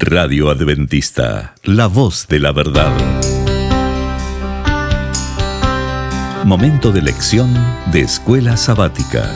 Radio Adventista, la voz de la verdad. Momento de lección de Escuela Sabática.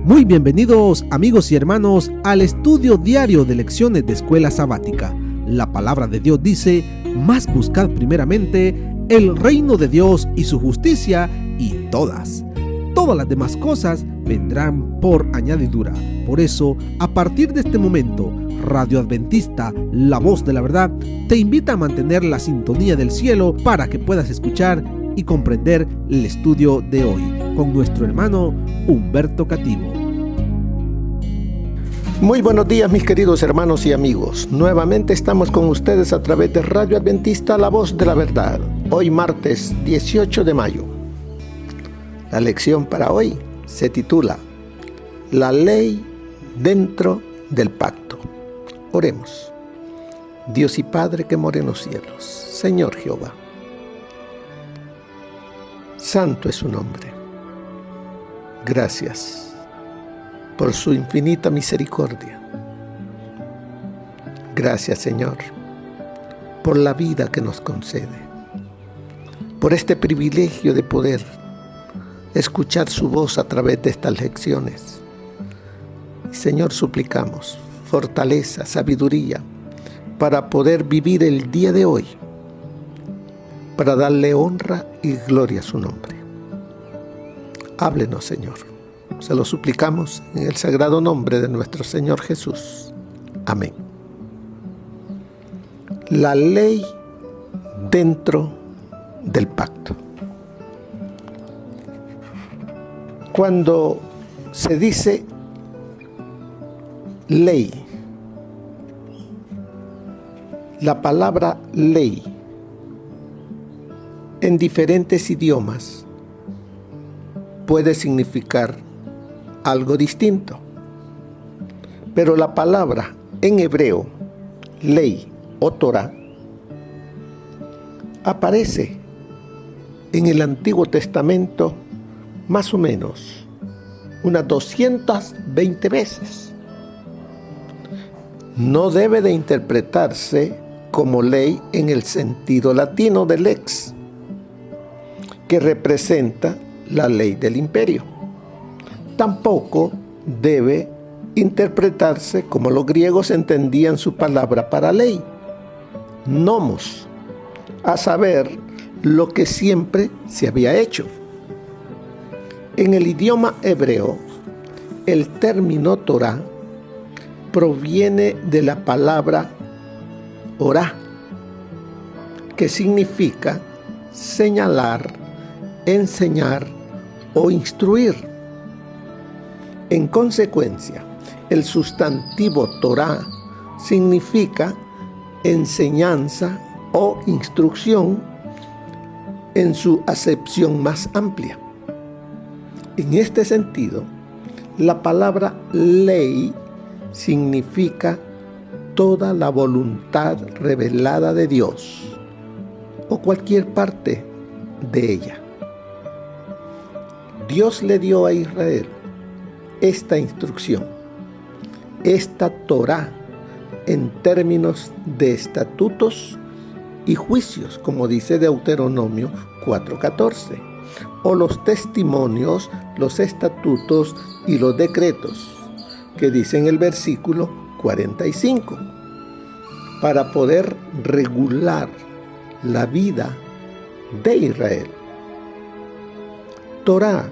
Muy bienvenidos, amigos y hermanos, al estudio diario de lecciones de Escuela Sabática. La palabra de Dios dice: mas buscad primeramente el reino de Dios y su justicia, y todas las demás cosas vendrán por añadidura. Por eso, a partir de este momento, Radio Adventista, la voz de la verdad, te invita a mantener la sintonía del cielo para que puedas escuchar y comprender el estudio de hoy con nuestro hermano Humberto Cativo. Muy buenos días, mis queridos hermanos y amigos. Nuevamente estamos con ustedes a través de Radio Adventista, la voz de la verdad. Hoy martes 18 de mayo. La lección para hoy se titula La ley dentro del pacto. Oremos. Dios y Padre que mora en los cielos, Señor Jehová, santo es su nombre. Gracias por su infinita misericordia. Gracias, Señor, por la vida que nos concede, por este privilegio de poder escuchar su voz a través de estas lecciones. Y, Señor, suplicamos fortaleza, sabiduría para poder vivir el día de hoy, para darle honra y gloria a su nombre. Háblenos, Señor. Se lo suplicamos en el sagrado nombre de nuestro Señor Jesús. Amén. La ley dentro del pacto. Cuando se dice ley, la palabra ley en diferentes idiomas puede significar algo distinto, pero la palabra en hebreo, ley o Torah, aparece en el Antiguo Testamento más o menos unas 220 veces. No debe de interpretarse como ley en el sentido latino de lex, que representa la ley del imperio. Tampoco debe interpretarse como los griegos entendían su palabra para ley, nomos, a saber, lo que siempre se había hecho. En el idioma hebreo, el término Torah proviene de la palabra orá, que significa señalar, enseñar o instruir. En consecuencia, el sustantivo Torah significa enseñanza o instrucción en su acepción más amplia. En este sentido, la palabra ley significa toda la voluntad revelada de Dios o cualquier parte de ella. Dios le dio a Israel esta instrucción, esta Torah, en términos de estatutos y juicios, como dice Deuteronomio 4:14, o los testimonios, los estatutos y los decretos, que dice en el versículo 45, para poder regular la vida de Israel. Torah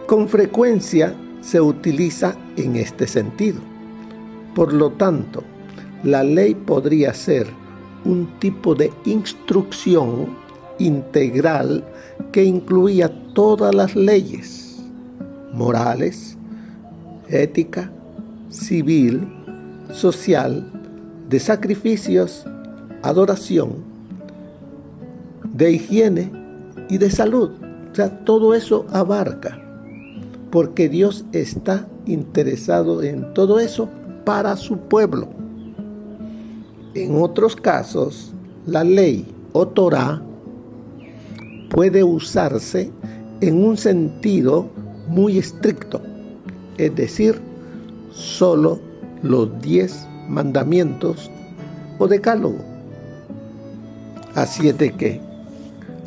con frecuencia se utiliza en este sentido. Por lo tanto, la ley podría ser un tipo de instrucción integral que incluía todas las leyes morales, ética, civil, social, de sacrificios, adoración, de higiene y de salud. O sea, todo eso abarca, porque Dios está interesado en todo eso para su pueblo. En otros casos, la ley o Torá puede usarse en un sentido muy estricto, es decir, solo los 10 mandamientos o decálogo. Así es de que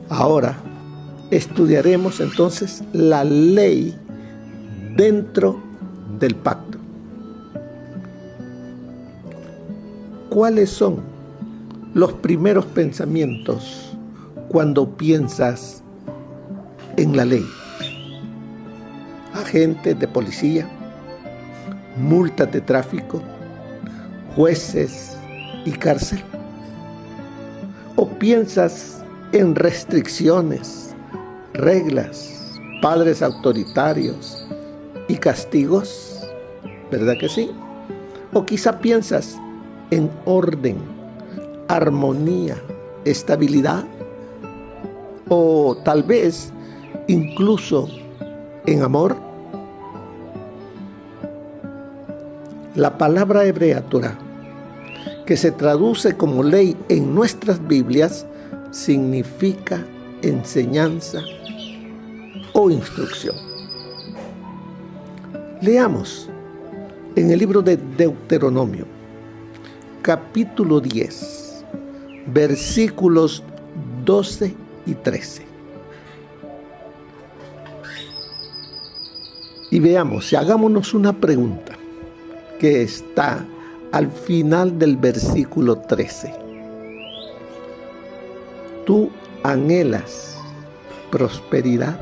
ahora estudiaremos entonces la ley dentro del pacto. ¿Cuáles son los primeros pensamientos cuando piensas en la ley? Agentes de policía, multas de tráfico, jueces y cárcel. ¿O piensas en restricciones, reglas, padres autoritarios y castigos? ¿Verdad que sí? ¿O quizá piensas en orden, armonía, estabilidad? ¿O tal vez incluso en amor? La palabra hebrea Torá, que se traduce como ley en nuestras Biblias, significa enseñanza o instrucción. Leamos en el libro de Deuteronomio, capítulo 10, versículos 12 y 13. Y veamos, y hagámonos una pregunta que está al final del versículo 13. ¿Tú anhelas prosperidad?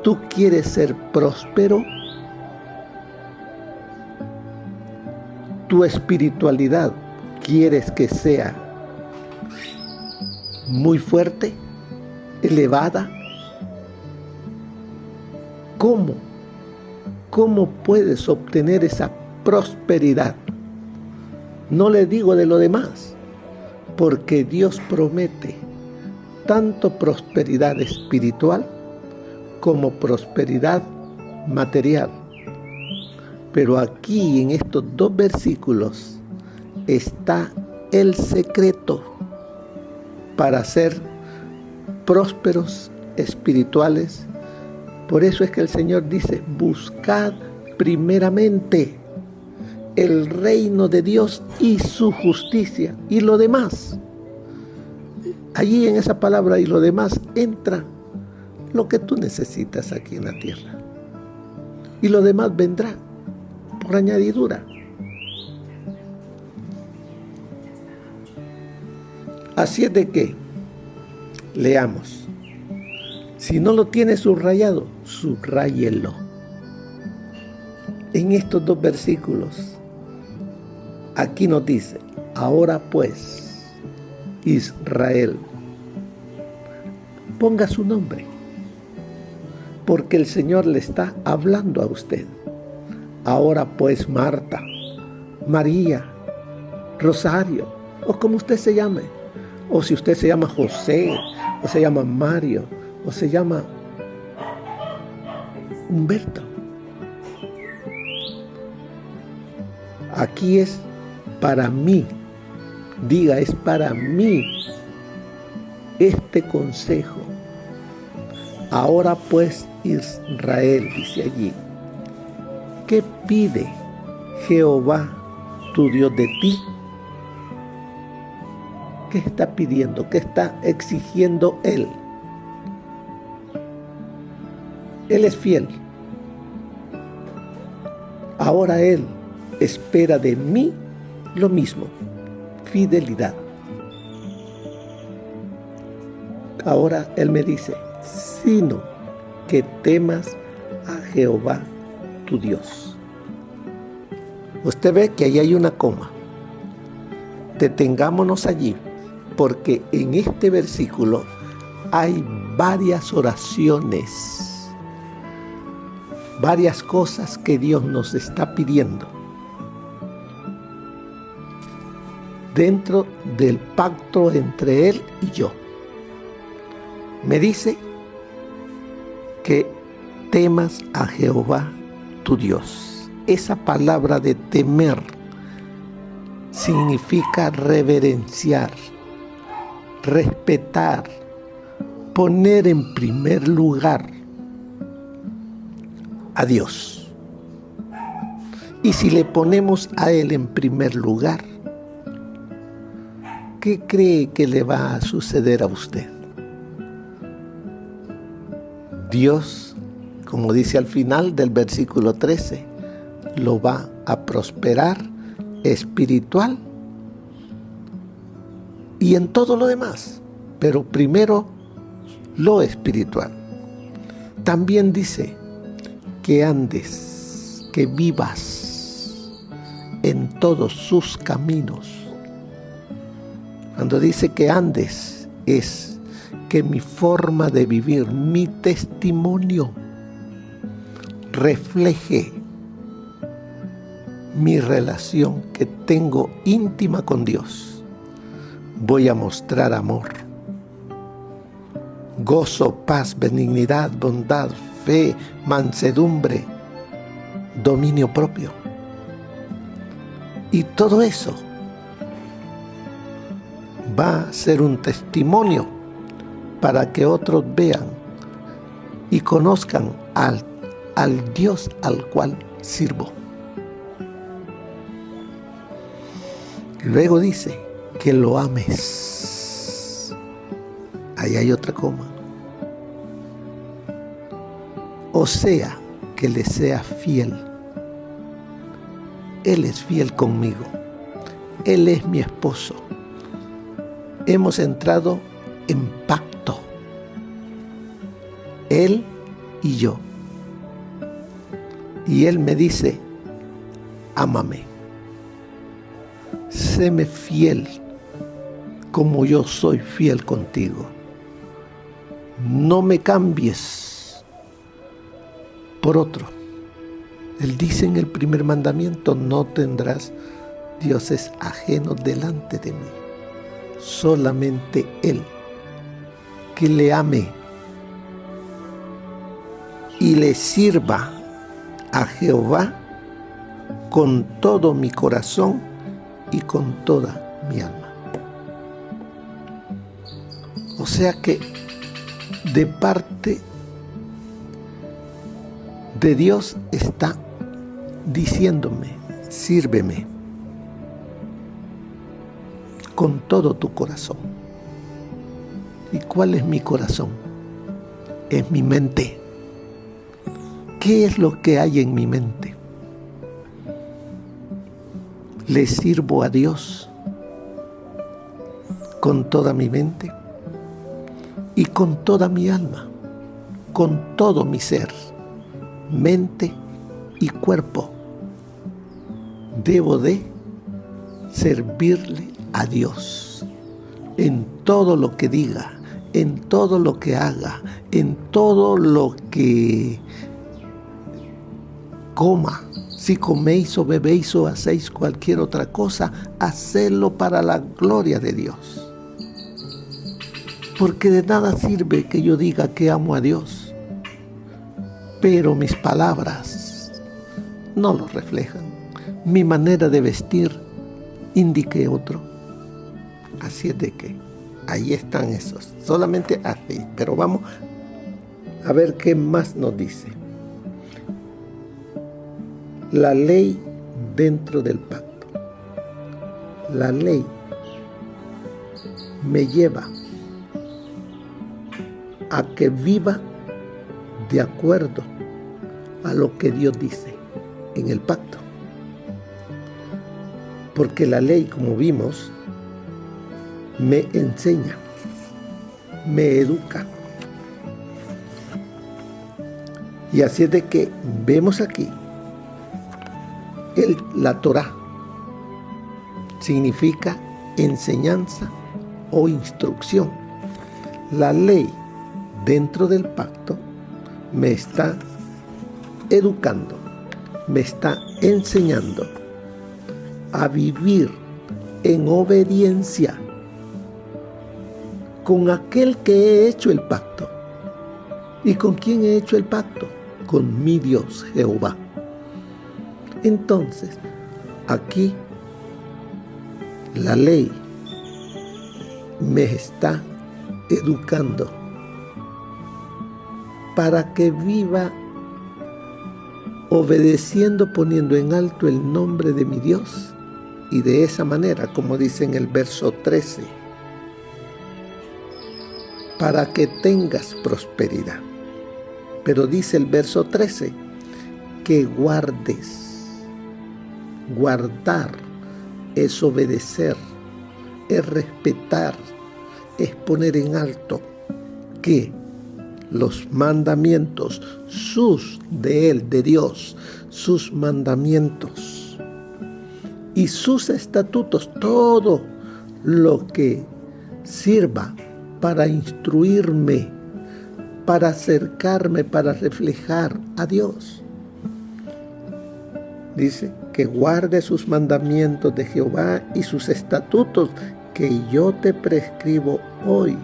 ¿Tú quieres ser próspero? ¿Tu espiritualidad quieres que sea muy fuerte, elevada? ¿Cómo puedes obtener esa prosperidad? No le digo de lo demás, porque Dios promete tanto prosperidad espiritual como prosperidad material. Pero aquí en estos 2 versículos está el secreto para ser prósperos espirituales. Por eso es que el Señor dice: buscad primeramente el reino de Dios y su justicia, y lo demás. Allí en esa palabra "y lo demás" entra lo que tú necesitas aquí en la tierra, y lo demás vendrá por añadidura. Así es de que leamos. Si no lo tienes subrayado, subráyelo. En estos 2 versículos, aquí nos dice: ahora pues, Israel, ponga su nombre, porque el Señor le está hablando a usted. Ahora pues, Marta, María, Rosario, o como usted se llame, o si usted se llama José, o se llama Mario, o se llama Humberto. Aquí es para mí, diga, es para mí este consejo. Ahora pues, Israel, dice allí, ¿qué pide Jehová tu Dios de ti? ¿Qué está pidiendo? ¿Qué está exigiendo Él? Él es fiel. Ahora Él espera de mí lo mismo, fidelidad. Ahora Él me dice: sino que temas a Jehová tu Dios. Usted ve que ahí hay una coma. Detengámonos allí, porque en este versículo hay varias oraciones, varias cosas que Dios nos está pidiendo. dentro del pacto entre Él y yo. Me dice que temas a Jehová tu Dios. Esa palabra de temer significa reverenciar, respetar, poner en primer lugar a Dios. Y si le ponemos a Él en primer lugar, ¿qué cree que le va a suceder a usted? Dios, como dice al final del versículo 13, lo va a prosperar espiritual y en todo lo demás, pero primero lo espiritual. También dice que andes, que vivas en todos sus caminos. Cuando dice que andes, es que mi forma de vivir, mi testimonio, refleje mi relación que tengo íntima con Dios. Voy a mostrar amor, gozo, paz, benignidad, bondad, fe, mansedumbre, dominio propio. Y todo eso va a ser un testimonio para que otros vean y conozcan al Dios al cual sirvo. Luego dice que lo ames. Ahí hay otra coma. O sea, que le sea fiel. Él es fiel conmigo. Él es mi esposo. Hemos entrado en pacto. Él y yo. Y Él me dice, ámame. Séme fiel como yo soy fiel contigo. No me cambies por otro. Él dice en el primer mandamiento, no tendrás dioses ajenos delante de mí. Solamente Él, que le ame y le sirva a Jehová con todo mi corazón y con toda mi alma. O sea que de parte de Dios está diciéndome, sírveme con todo tu corazón. ¿Y cuál es mi corazón? Es mi mente. ¿Qué es lo que hay en mi mente? Le sirvo a Dios con toda mi mente y con toda mi alma, con todo mi ser, mente y cuerpo. Debo de servirle a Dios en todo lo que diga, en todo lo que haga, en todo lo que coma. Si coméis o bebéis o hacéis cualquier otra cosa, hacedlo para la gloria de Dios. Porque de nada sirve que yo diga que amo a Dios, pero mis palabras no lo reflejan. Mi manera de vestir indique otro. Así es de que ahí están esos. Solamente así. Pero vamos a ver qué más nos dice. La ley dentro del pacto. La ley me lleva a que viva de acuerdo a lo que Dios dice en el pacto. Porque la ley, como vimos, me enseña, me educa. Y así es de que vemos aquí, la Torá significa enseñanza o instrucción. La ley dentro del pacto me está educando, me está enseñando a vivir en obediencia con aquel que he hecho el pacto. ¿Y con quién he hecho el pacto? Con mi Dios, Jehová. Entonces, aquí la ley me está educando para que viva obedeciendo, poniendo en alto el nombre de mi Dios. Y de esa manera, como dice en el verso 13, para que tengas prosperidad. Pero dice el verso 13, que guardes. Guardar es obedecer, es respetar, es poner en alto que los mandamientos, de Él, de Dios, sus mandamientos y sus estatutos, todo lo que sirva para instruirme, para acercarme, para reflejar a Dios. Dice que guarde sus mandamientos de Jehová y sus estatutos que yo te prescribo hoy,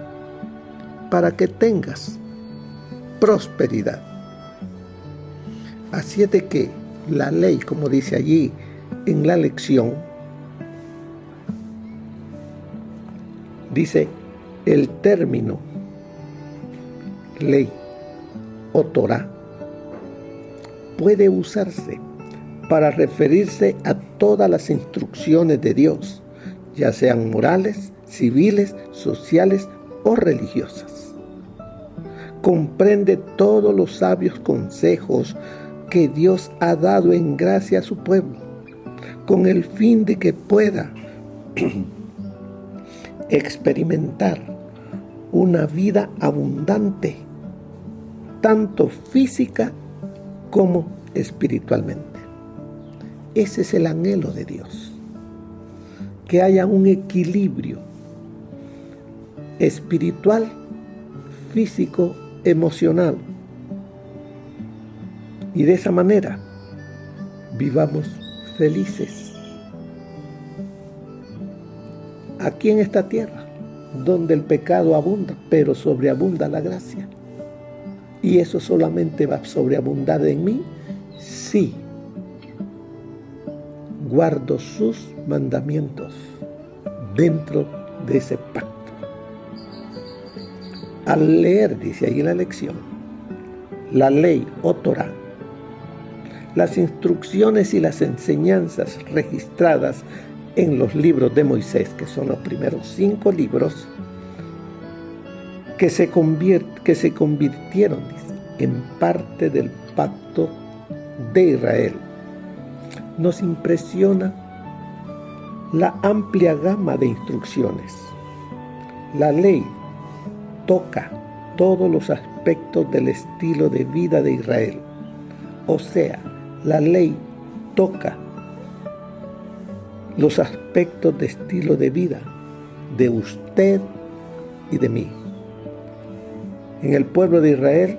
para que tengas prosperidad. Así es de que la ley, como dice allí en la lección, dice el término ley o Torah puede usarse para referirse a todas las instrucciones de Dios, ya sean morales, civiles, sociales o religiosas. Comprende todos los sabios consejos que Dios ha dado en gracia a su pueblo, con el fin de que pueda experimentar una vida abundante, tanto física como espiritualmente. Ese es el anhelo de Dios, que haya un equilibrio espiritual, físico, emocional. Y de esa manera vivamos felices aquí en esta tierra, donde el pecado abunda, pero sobreabunda la gracia. ¿Y eso solamente va a sobreabundar en mí? Sí. Guardo sus mandamientos dentro de ese pacto. Al leer, dice ahí en la lección, la ley o Torah, las instrucciones y las enseñanzas registradas en los libros de Moisés, que son los primeros 5 libros, que se convirtieron en parte del pacto de Israel. Nos impresiona la amplia gama de instrucciones. La ley toca todos los aspectos del estilo de vida de Israel. O sea, la ley toca los aspectos de estilo de vida de usted y de mí. En el pueblo de Israel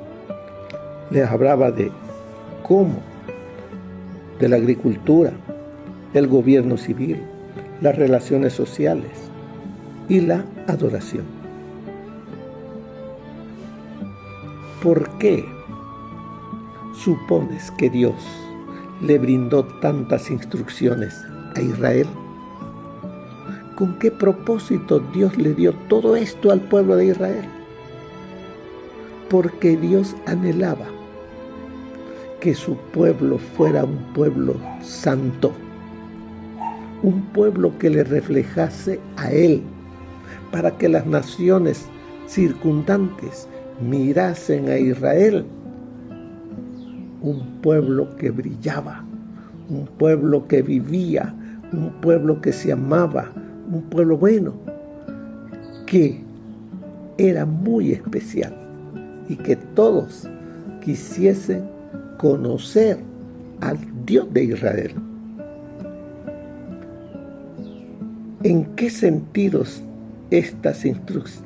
les hablaba de cómo, de la agricultura, el gobierno civil, las relaciones sociales y la adoración. ¿Por qué supones que Dios le brindó tantas instrucciones a Israel? ¿Con qué propósito Dios le dio todo esto al pueblo de Israel? Porque Dios anhelaba que su pueblo fuera un pueblo santo, un pueblo que le reflejase a Él, para que las naciones circundantes mirasen a Israel, un pueblo que brillaba, un pueblo que vivía, un pueblo que se amaba, un pueblo bueno, que era muy especial y que todos quisiesen conocer al Dios de Israel. ¿En qué sentidos estas instrucciones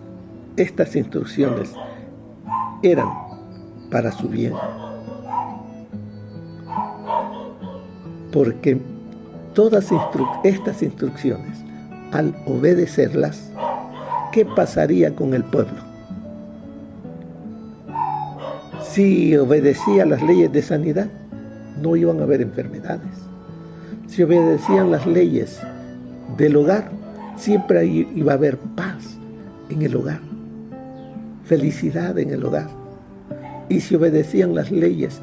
eran para su bien? Porque todas estas instrucciones al obedecerlas, ¿qué pasaría con el pueblo? Si obedecía las leyes de sanidad, no iban a haber enfermedades. Si obedecían las leyes del hogar, siempre iba a haber paz en el hogar, felicidad en el hogar. Y si obedecían las leyes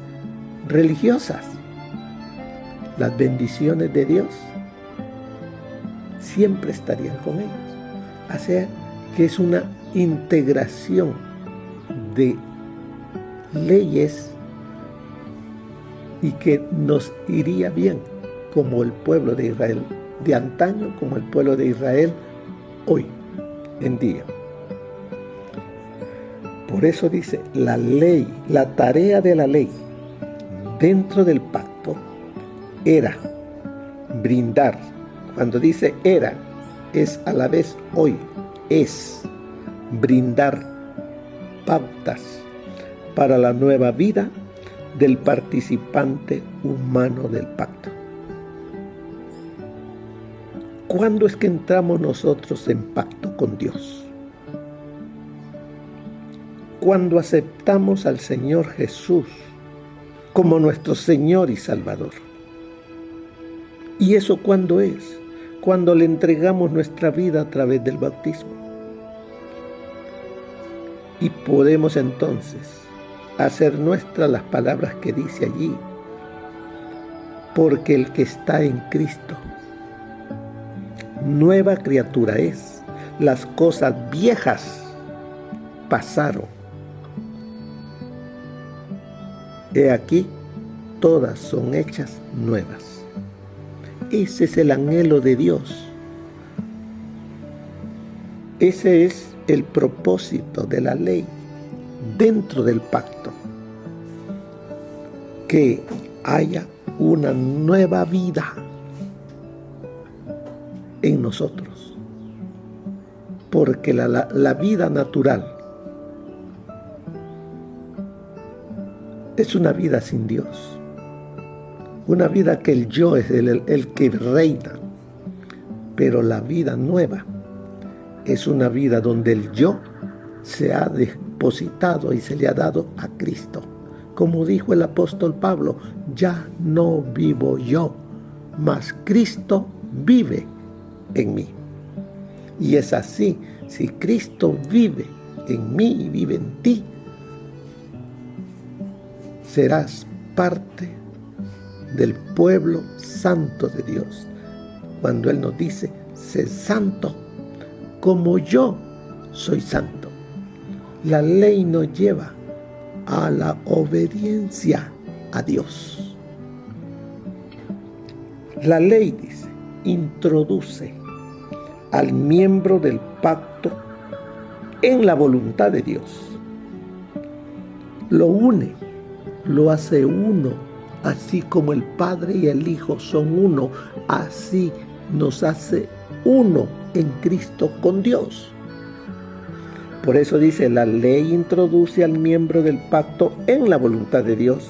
religiosas, las bendiciones de Dios siempre estarían con ellos. O sea, que es una integración de leyes y que nos iría bien como el pueblo de Israel de antaño, como el pueblo de Israel hoy en día. Por eso dice, la ley, la tarea de la ley dentro del pacto era brindar. Cuando dice era, es a la vez hoy, es brindar pautas para la nueva vida del participante humano del pacto. ¿Cuándo es que entramos nosotros en pacto con Dios? Cuando aceptamos al Señor Jesús como nuestro Señor y Salvador. ¿Y eso cuándo es? Cuando le entregamos nuestra vida a través del bautismo. Y podemos entonces hacer nuestras las palabras que dice allí, porque el que está en Cristo, nueva criatura es, las cosas viejas pasaron. He aquí, todas son hechas nuevas. Ese es el anhelo de Dios. Ese es el propósito de la ley dentro del pacto. Que haya una nueva vida en nosotros. Porque la vida natural es una vida sin Dios. Una vida que el yo es el que reina. Pero la vida nueva es una vida donde el yo se ha depositado y se le ha dado a Cristo. Como dijo el apóstol Pablo, ya no vivo yo, mas Cristo vive en mí. Y es así, si Cristo vive en mí y vive en ti, serás parte del pueblo santo de Dios. Cuando Él nos dice, sé santo, como yo soy santo. La ley nos lleva a la obediencia a Dios. La ley, dice, introduce al miembro del pacto en la voluntad de Dios. Lo une, lo hace uno, así como el Padre y el Hijo son uno, así nos hace uno en Cristo con Dios. Por eso dice, la ley introduce al miembro del pacto en la voluntad de Dios,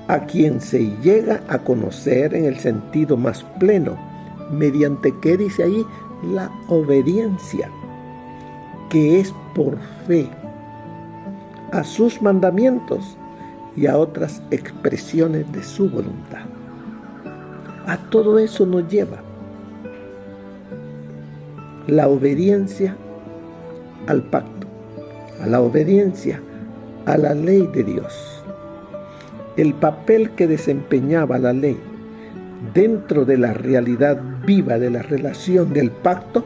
a quien se llega a conocer en el sentido más pleno, mediante que dice ahí, la obediencia, que es por fe a sus mandamientos y a otras expresiones de su voluntad. A todo eso nos lleva la obediencia al pacto, a la obediencia a la ley de Dios. El papel que desempeñaba la ley dentro de la realidad viva de la relación del pacto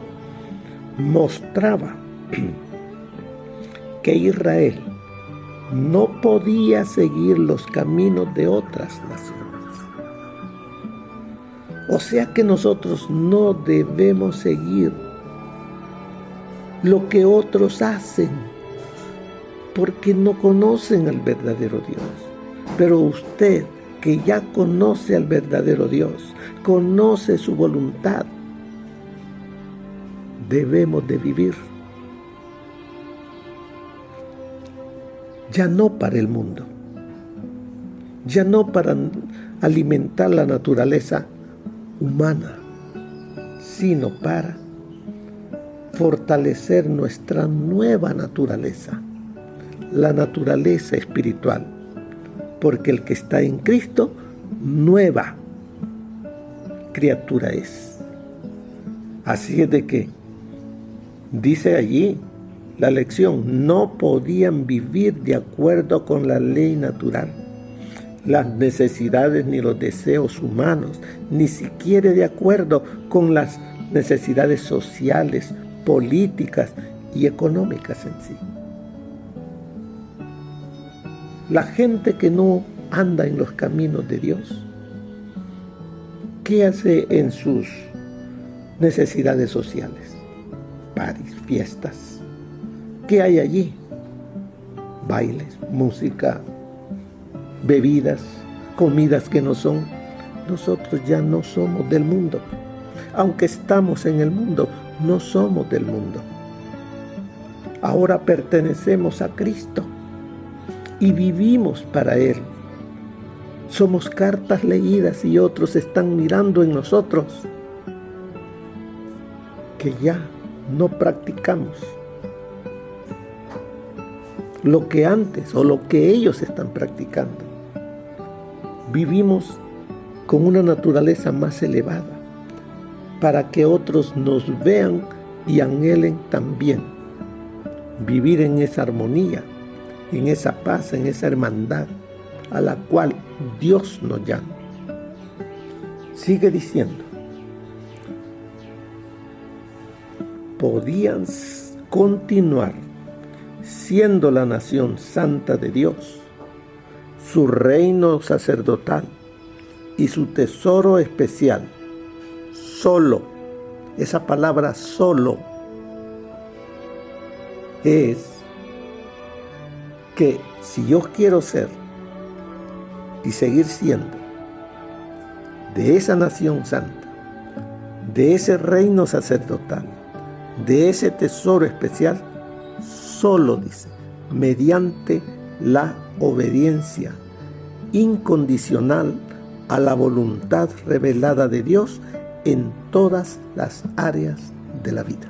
mostraba que Israel no podía seguir los caminos de otras naciones. O sea que nosotros no debemos seguir lo que otros hacen, porque no conocen al verdadero Dios. Pero usted, que ya conoce al verdadero Dios, conoce su voluntad, debemos de vivir ya no para el mundo, ya no para alimentar la naturaleza humana, sino para fortalecer nuestra nueva naturaleza, la naturaleza espiritual, porque el que está en Cristo, nueva criatura es. Así es de que, dice allí la lección, no podían vivir de acuerdo con la ley natural, las necesidades ni los deseos humanos, ni siquiera de acuerdo con las necesidades sociales, políticas y económicas en sí. La gente que no anda en los caminos de Dios, ¿qué hace en sus necesidades sociales? Paris, fiestas. ¿Qué hay allí? Bailes, música, bebidas, comidas que no son. Nosotros ya no somos del mundo. Aunque estamos en el mundo, no somos del mundo. Ahora pertenecemos a Cristo y vivimos para Él. Somos cartas leídas y otros están mirando en nosotros que ya no practicamos lo que antes o lo que ellos están practicando. Vivimos con una naturaleza más elevada para que otros nos vean y anhelen también vivir en esa armonía, en esa paz, en esa hermandad a la cual Dios nos llama. Sigue diciendo, podían continuar siendo la nación santa de Dios, su reino sacerdotal y su tesoro especial. Solo, esa palabra solo es que si yo quiero ser y seguir siendo de esa nación santa, de ese reino sacerdotal, de ese tesoro especial, solo, dice, mediante la obediencia incondicional a la voluntad revelada de Dios en todas las áreas de la vida.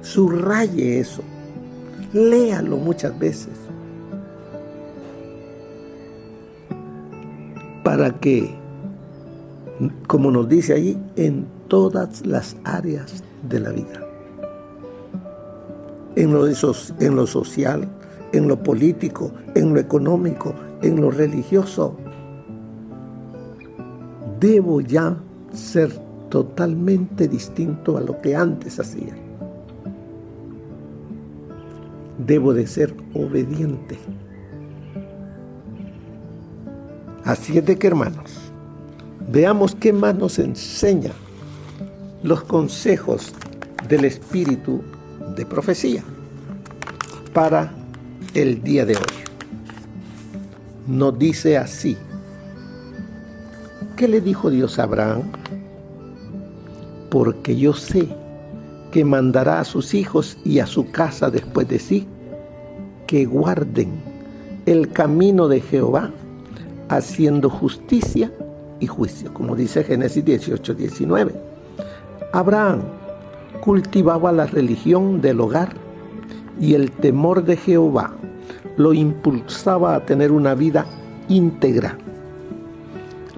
Subraye eso, léalo muchas veces, para que, como nos dice allí, en todas las áreas de la vida. En lo social, en lo político, en lo económico, en lo religioso. Debo ya ser totalmente distinto a lo que antes hacía. Debo de ser obediente. Así es de que, hermanos, veamos qué más nos enseña los consejos del espíritu de profecía para el día de hoy. Nos dice así: ¿qué le dijo Dios a Abraham? Porque yo sé que mandará a sus hijos y a su casa después de sí, que guarden el camino de Jehová, haciendo justicia y juicio, como dice Génesis 18:19. Abraham cultivaba la religión del hogar y el temor de Jehová lo impulsaba a tener una vida íntegra.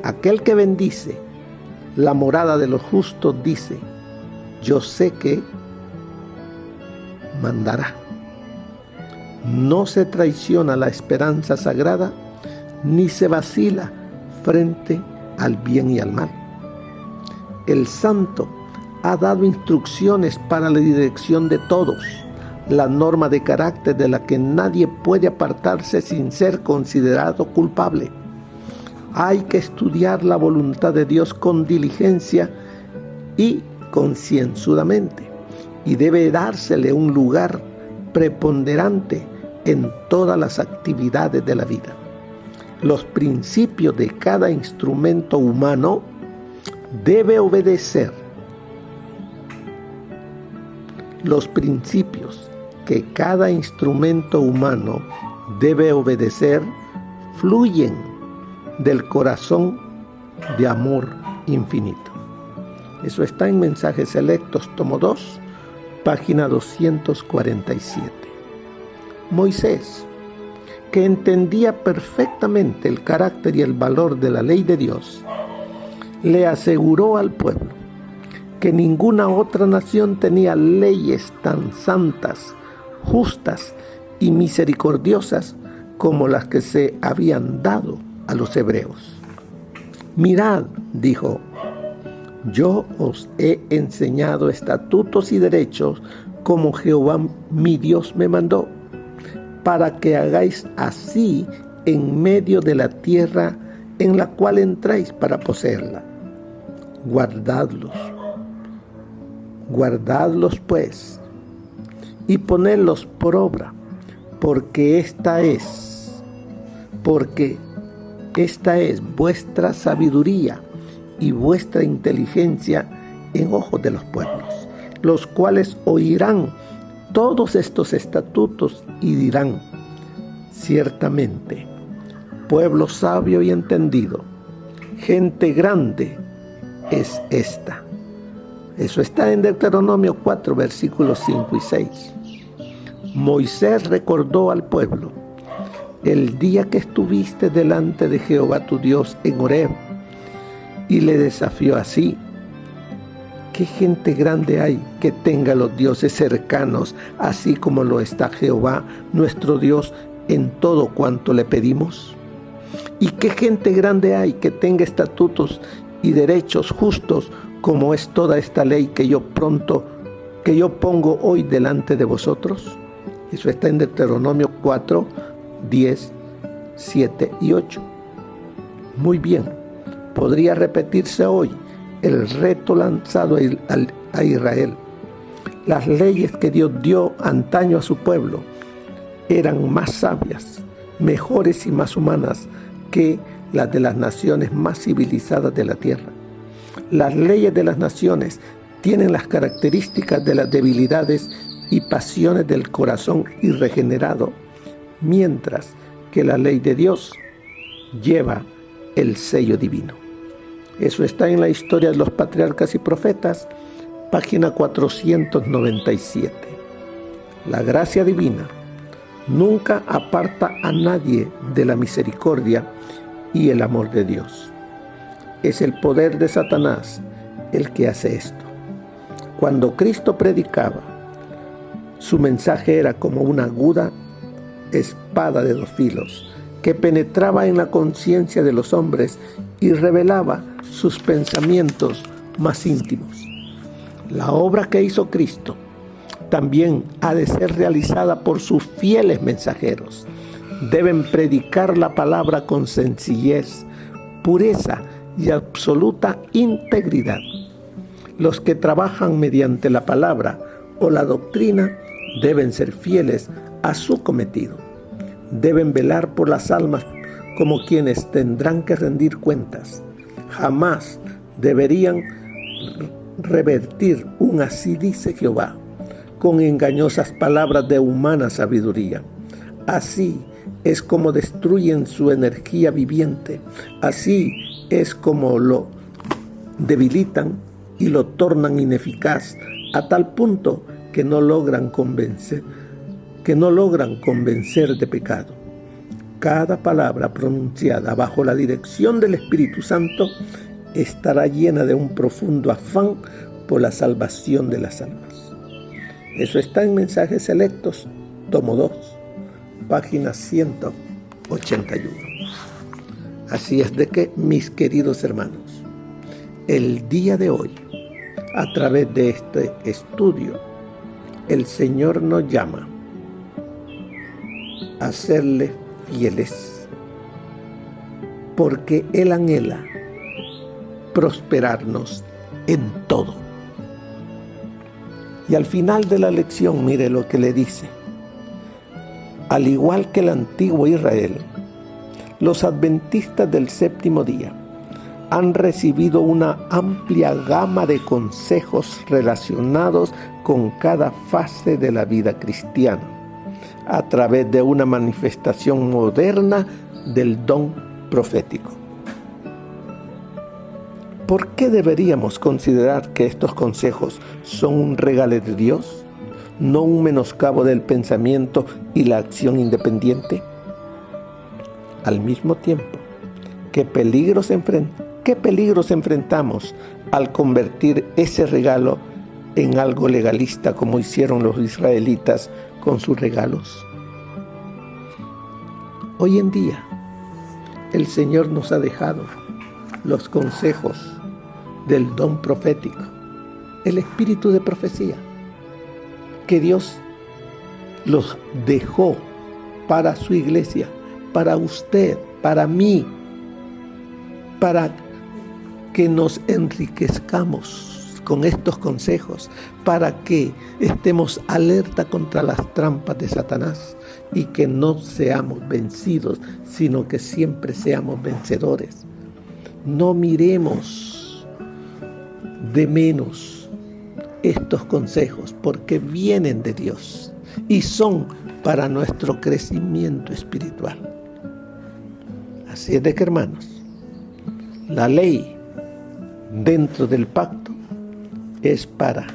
Aquel que bendice la morada de los justos dice: yo sé que mandará. No se traiciona la esperanza sagrada, ni se vacila frente al bien y al mal. El santo ha dado instrucciones para la dirección de todos, la norma de carácter de la que nadie puede apartarse sin ser considerado culpable. Hay que estudiar la voluntad de Dios con diligencia y concienzudamente, y debe dársele un lugar preponderante en todas las actividades de la vida. Los principios de cada instrumento humano debe obedecer. Los principios que cada instrumento humano debe obedecer fluyen del corazón de amor infinito. Eso está en Mensajes Selectos, tomo 2, página 247. Moisés, que entendía perfectamente el carácter y el valor de la ley de Dios, le aseguró al pueblo que ninguna otra nación tenía leyes tan santas, justas y misericordiosas como las que se habían dado a los hebreos. Mirad, dijo, yo os he enseñado estatutos y derechos como Jehová mi Dios me mandó, para que hagáis así en medio de la tierra en la cual entráis para poseerla. Guardadlos pues, y ponedlos por obra, porque esta es vuestra sabiduría y vuestra inteligencia en ojos de los pueblos, los cuales oirán todos estos estatutos y dirán, ciertamente, pueblo sabio y entendido, gente grande es esta. Eso está en Deuteronomio 4, versículos 5 y 6. Moisés recordó al pueblo el día que estuviste delante de Jehová tu Dios en Horeb y le desafió así: ¿qué gente grande hay que tenga los dioses cercanos, así como lo está Jehová nuestro Dios en todo cuanto le pedimos? ¿Y qué gente grande hay que tenga estatutos y derechos justos como es toda esta ley que yo pongo hoy delante de vosotros? Eso está en Deuteronomio 4, 10, 7 y 8. Muy bien, podría repetirse hoy el reto lanzado a Israel. Las leyes que Dios dio antaño a su pueblo eran más sabias, mejores y más humanas que las de las naciones más civilizadas de la tierra. Las leyes de las naciones tienen las características de las debilidades y pasiones del corazón irregenerado, mientras que la ley de Dios lleva el sello divino. Eso está en la Historia de los Patriarcas y Profetas, página 497. La gracia divina nunca aparta a nadie de la misericordia y el amor de Dios. Es el poder de Satanás el que hace esto. Cuando Cristo predicaba, su mensaje era como una aguda espada de dos filos que penetraba en la conciencia de los hombres y revelaba sus pensamientos más íntimos. La obra que hizo Cristo también ha de ser realizada por sus fieles mensajeros. Deben predicar la palabra con sencillez, pureza y absoluta integridad. Los que trabajan mediante la palabra o la doctrina deben ser fieles a su cometido. Deben velar por las almas como quienes tendrán que rendir cuentas. Jamás deberían revertir un así dice Jehová con engañosas palabras de humana sabiduría. Así es como destruyen su energía viviente. Así es como lo debilitan y lo tornan ineficaz a tal punto que no logran convencer de pecado. Cada palabra pronunciada bajo la dirección del Espíritu Santo estará llena de un profundo afán por la salvación de las almas. Eso está en Mensajes Selectos, tomo 2, página 181. Así es de que, mis queridos hermanos, el día de hoy, a través de este estudio, el Señor nos llama a serle fieles, porque Él anhela prosperarnos en todo. Y al final de la lección, mire lo que le dice: al igual que el antiguo Israel, los adventistas del séptimo día han recibido una amplia gama de consejos relacionados con cada fase de la vida cristiana, a través de una manifestación moderna del don profético. ¿Por qué deberíamos considerar que estos consejos son un regalo de Dios, no un menoscabo del pensamiento y la acción independiente? Al mismo tiempo, ¿qué peligros enfrentamos al convertir ese regalo en algo legalista como hicieron los israelitas con sus regalos? Hoy en día, el Señor nos ha dejado los consejos del don profético, el espíritu de profecía, que Dios los dejó para su iglesia, para usted, para mí, para que nos enriquezcamos con estos consejos, para que estemos alerta contra las trampas de Satanás y que no seamos vencidos, sino que siempre seamos vencedores. No miremos de menos estos consejos, porque vienen de Dios y son para nuestro crecimiento espiritual. Así es de que, hermanos, la ley dentro del pacto es para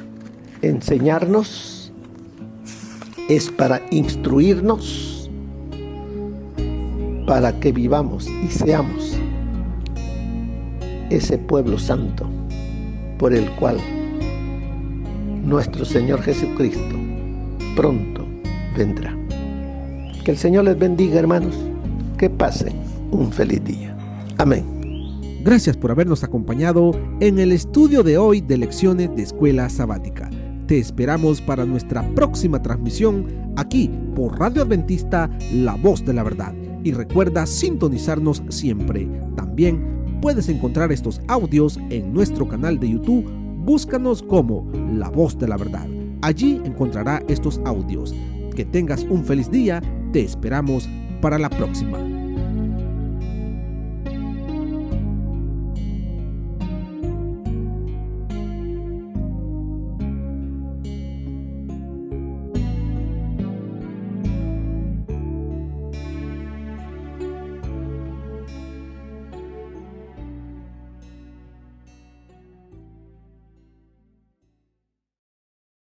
enseñarnos, es para instruirnos, para que vivamos y seamos ese pueblo santo por el cual nuestro Señor Jesucristo pronto vendrá. Que el Señor les bendiga, hermanos. Que pasen un feliz día. Amén. Gracias por habernos acompañado en el estudio de hoy de Lecciones de Escuela Sabática. Te esperamos para nuestra próxima transmisión aquí por Radio Adventista, La Voz de la Verdad. Y recuerda sintonizarnos siempre. También puedes encontrar estos audios en nuestro canal de YouTube. Búscanos como La Voz de la Verdad. Allí encontrará estos audios. Que tengas un feliz día. Te esperamos para la próxima.